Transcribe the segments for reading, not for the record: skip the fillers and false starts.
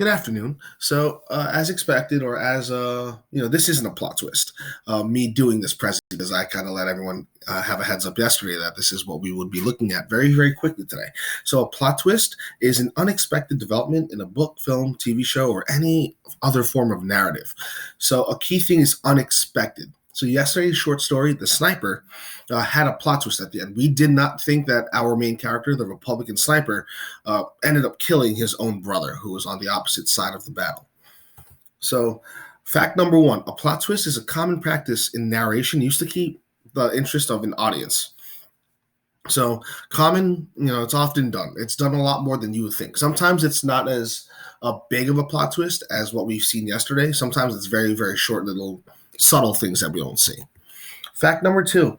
Good afternoon. As expected, or as this isn't a plot twist. Me doing this present because I kind of let everyone have a heads up yesterday that this is what we would be looking at very, very quickly today. So, a plot twist is an unexpected development in a book, film, TV show, or any other form of narrative. So, a key thing is unexpected. So yesterday's short story, The Sniper, had a plot twist at the end. We did not think that our main character, the Republican sniper, ended up killing his own brother, who was on the opposite side of the battle. So, fact number one, a plot twist is a common practice in narration used to keep the interest of an audience. So, common, it's often done. It's done a lot more than you would think. Sometimes it's not as big of a plot twist as what we've seen yesterday. Sometimes it's very, very short, little subtle things that we don't see. Fact number two,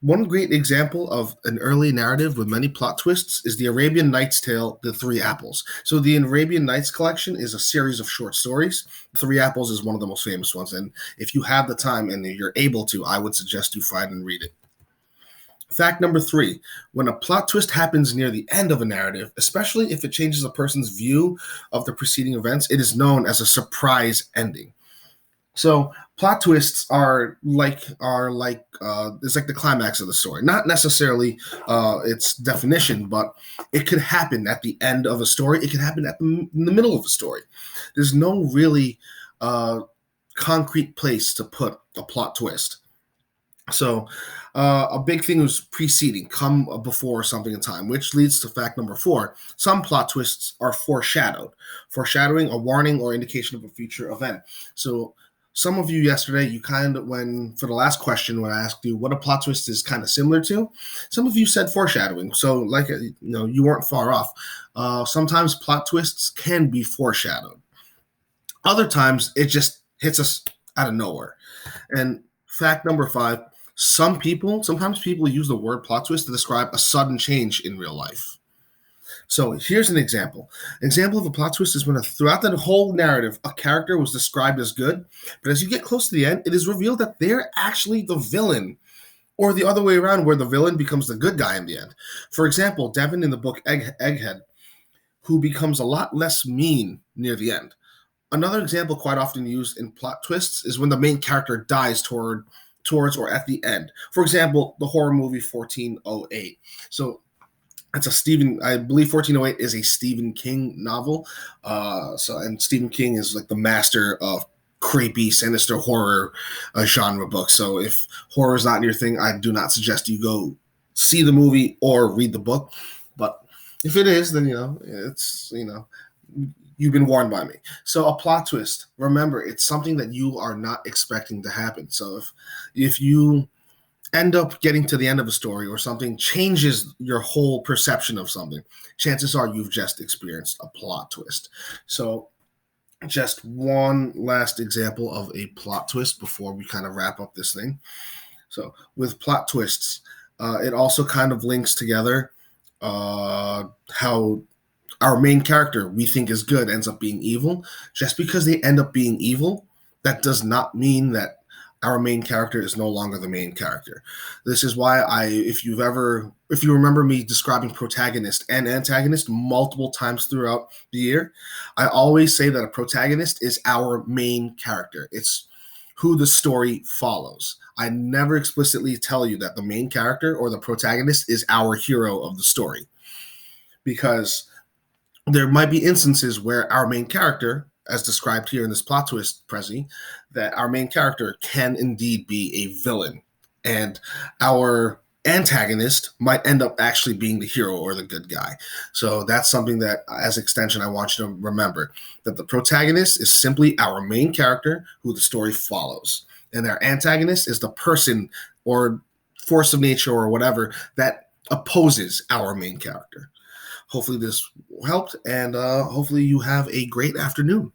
one great example of an early narrative with many plot twists is the Arabian Nights tale, The Three Apples. So the Arabian Nights collection is a series of short stories. The Three Apples is one of the most famous ones, and if you have the time and you're able to, I would suggest you find and read it. Fact number three, when a plot twist happens near the end of a narrative, especially if it changes a person's view of the preceding events, it is known as a surprise ending. So plot twists are like it's like the climax of the story. Not necessarily its definition, but it could happen at the end of a story. It could happen in the middle of a story. There's no really concrete place to put a plot twist. So a big thing was preceding, come before something in time, which leads to fact number four. Some plot twists are foreshadowed, foreshadowing a warning or indication of a future event. So some of you yesterday, you kind of, for the last question, when I asked you what a plot twist is kind of similar to, some of you said foreshadowing. So you weren't far off. Sometimes plot twists can be foreshadowed. Other times it just hits us out of nowhere. And fact number five, sometimes people use the word plot twist to describe a sudden change in real life. So here's an example. An example of a plot twist is when throughout the whole narrative, a character was described as good, but as you get close to the end, it is revealed that they're actually the villain, or the other way around, where the villain becomes the good guy in the end. For example, Devin in the book Egghead, who becomes a lot less mean near the end. Another example quite often used in plot twists is when the main character dies towards or at the end. For example, the horror movie 1408. So it's I believe 1408 is a Stephen King novel. And Stephen King is like the master of creepy, sinister horror genre books. So if horror is not your thing, I do not suggest you go see the movie or read the book. But if it is, then you've been warned by me. So a plot twist, remember, it's something that you are not expecting to happen. So if you end up getting to the end of a story or something changes your whole perception of something, chances are you've just experienced a plot twist. So just one last example of a plot twist before we kind of wrap up this thing. So with plot twists, it also kind of links together how our main character we think is good ends up being evil. Just because they end up being evil, that does not mean that our main character is no longer the main character. This is why if you remember me describing protagonist and antagonist multiple times throughout the year, I always say that a protagonist is our main character. It's who the story follows. I never explicitly tell you that the main character or the protagonist is our hero of the story, because there might be instances where our main character, as described here in this plot twist, Prezi, that our main character can indeed be a villain, and our antagonist might end up actually being the hero or the good guy. So that's something that, as extension, I want you to remember, that the protagonist is simply our main character who the story follows, and our antagonist is the person or force of nature or whatever that opposes our main character. Hopefully this helped, and hopefully you have a great afternoon.